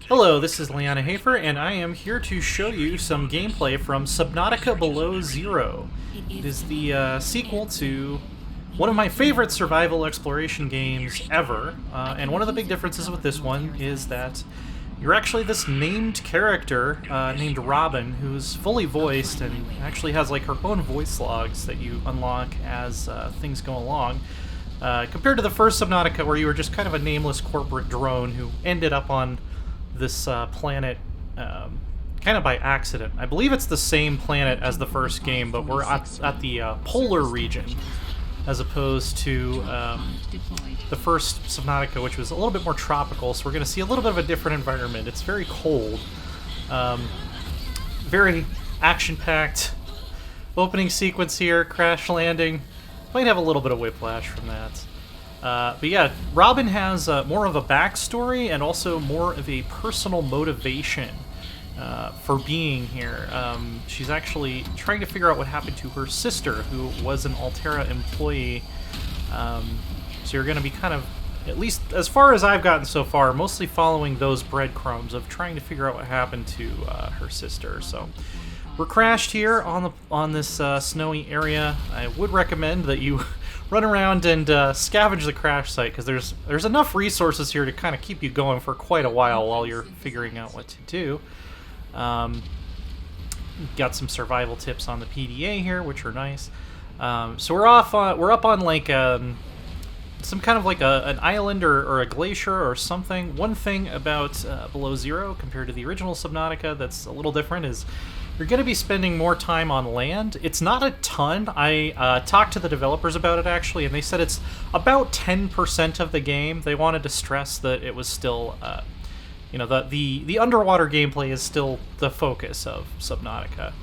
Hello, this is Liana Hafer, and I am here to show you some gameplay from Subnautica Below Zero. It is the sequel to one of my favorite survival exploration games ever, and one of the big differences with this one is that you're actually this named character named Robin, who's fully voiced and actually has like her own voice logs that you unlock as things go along. Compared to the first Subnautica, where you were just kind of a nameless corporate drone who ended up on this planet kind of by accident. I believe it's the same planet as the first game, but we're at the polar region as opposed to the first Subnautica, which was a little bit more tropical, so we're going to see a little bit of a different environment. It's very cold, very action-packed opening sequence here, crash landing. Might have a little bit of whiplash from that. But yeah, Robin has more of a backstory and also more of a personal motivation for being here. She's actually trying to figure out what happened to her sister, who was an Altera employee. So you're going to be kind of, at least as far as I've gotten so far, mostly following those breadcrumbs of trying to figure out what happened to her sister. So we're crashed here on this snowy area. I would recommend that you run around and scavenge the crash site, because there's enough resources here to kind of keep you going for quite a while you're figuring out what to do. Got some survival tips on the PDA here, which are nice. So we're up on like some kind of like an island or a glacier or something. One thing about Below Zero compared to the original Subnautica that's a little different is you're going to be spending more time on land. It's not a ton. I talked to the developers about it, actually, and they said it's about 10% of the game. They wanted to stress that it was still, the underwater gameplay is still the focus of Subnautica.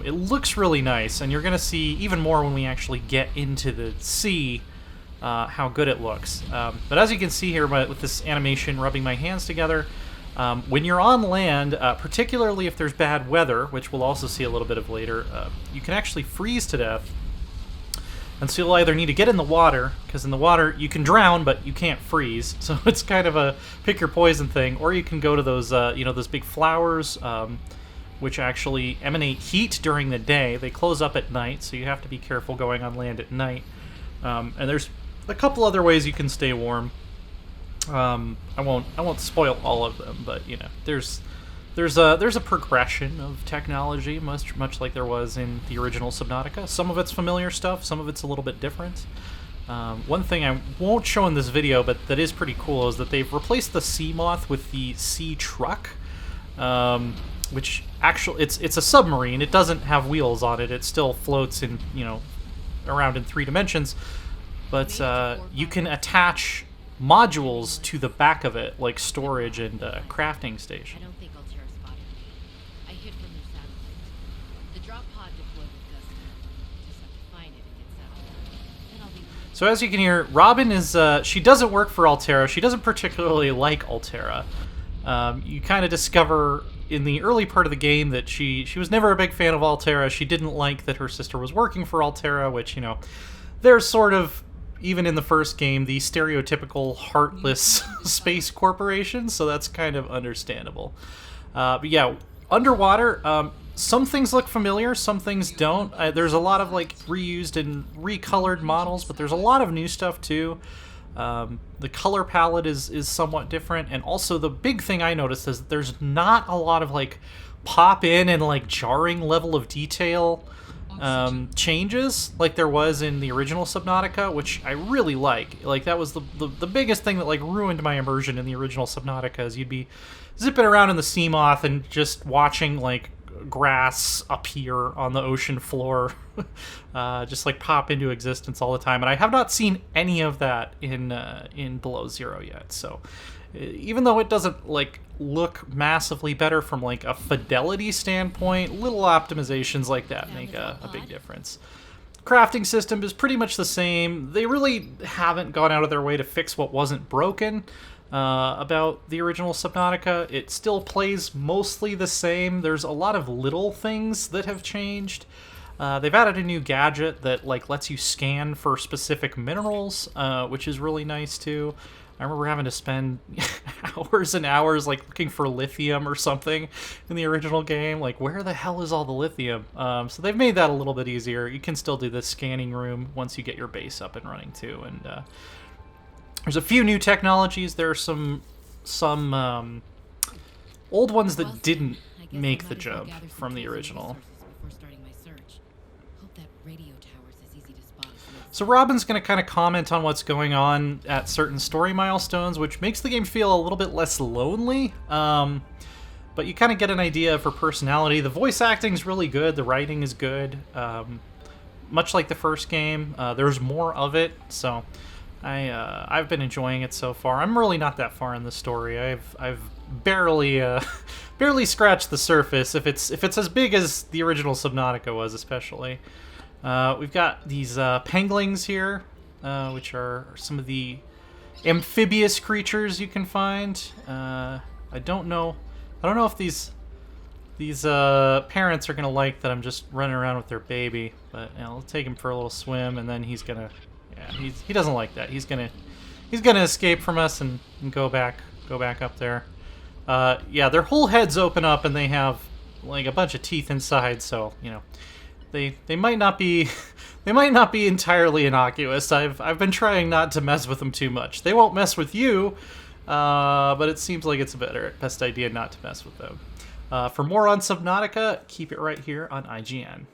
It looks really nice, and you're going to see even more when we actually get into the sea how good it looks. But as you can see here with this animation rubbing my hands together, when you're on land, particularly if there's bad weather, which we'll also see a little bit of later, you can actually freeze to death. And so you'll either need to get in the water, because in the water you can drown, but you can't freeze. So it's kind of a pick your poison thing. Or you can go to those, those big flowers, which actually emanate heat during the day. They close up at night, so you have to be careful going on land at night. And there's a couple other ways you can stay warm. I won't spoil all of them, but there's a progression of technology, much like there was in the original Subnautica. Some of it's familiar stuff, some of it's a little bit different. One thing I won't show in this video, but that is pretty cool, is that they've replaced the sea moth with the sea truck, which actually it's a submarine. It doesn't have wheels on it. It still floats in around in 3 dimensions, but you can attach modules to the back of it, like storage and crafting station. I don't think Altera spotted me. I hid from their satellite. The drop pod deployed with Dustin. Just have to find it and get settled. Then I'll be... So as you can hear, Robin is she doesn't work for Altera. She doesn't particularly like Altera. You kind of discover in the early part of the game that she was never a big fan of Altera. She didn't like that her sister was working for Altera, which there's sort of, even in the first game, the stereotypical heartless space corporation, so that's kind of understandable. But yeah, underwater, some things look familiar, some things don't. There's a lot of like reused and recolored models, but there's a lot of new stuff too. The color palette is somewhat different, and also the big thing I noticed is that there's not a lot of like pop in and like jarring level of detail changes like there was in the original Subnautica, which I really like. Like that was the biggest thing that like ruined my immersion in the original Subnautica, is you'd be zipping around in the sea moth and just watching like grass appear on the ocean floor just like pop into existence all the time, and I have not seen any of that in Below Zero yet. So even though it doesn't like look massively better from like a fidelity standpoint, little optimizations like that make a big difference. Crafting system is pretty much the same. They really haven't gone out of their way to fix what wasn't broken about the original Subnautica. It still plays mostly the same. There's a lot of little things that have changed. They've added a new gadget that like lets you scan for specific minerals, which is really nice too. I remember having to spend hours and hours like looking for lithium or something in the original game. Like, where the hell is all the lithium? So they've made that a little bit easier. You can still do the scanning room once you get your base up and running too. And there's a few new technologies. There are some old ones Well, that didn't I guess I make might the as well jump gather some from the tools and original. resources before starting my search. Hope that radio tower's as easy to spot as it is. So Robin's going to kind of comment on what's going on at certain story milestones, which makes the game feel a little bit less lonely. But you kind of get an idea of her personality. The voice acting's really good. The writing is good. Much like the first game, there's more of it. So I've been enjoying it so far. I'm really not that far in the story. I've barely barely scratched the surface. If it's as big as the original Subnautica was, especially. We've got these penguins here, which are some of the amphibious creatures you can find. I don't know if these parents are gonna like that I'm just running around with their baby, but I'll take him for a little swim, and then he's gonna, he doesn't like that. He's gonna escape from us and go back up there. Their whole heads open up and they have like a bunch of teeth inside, so they might not be entirely innocuous. I've been trying not to mess with them too much. They won't mess with you, but it seems like it's a best idea not to mess with them. For more on Subnautica, keep it right here on IGN.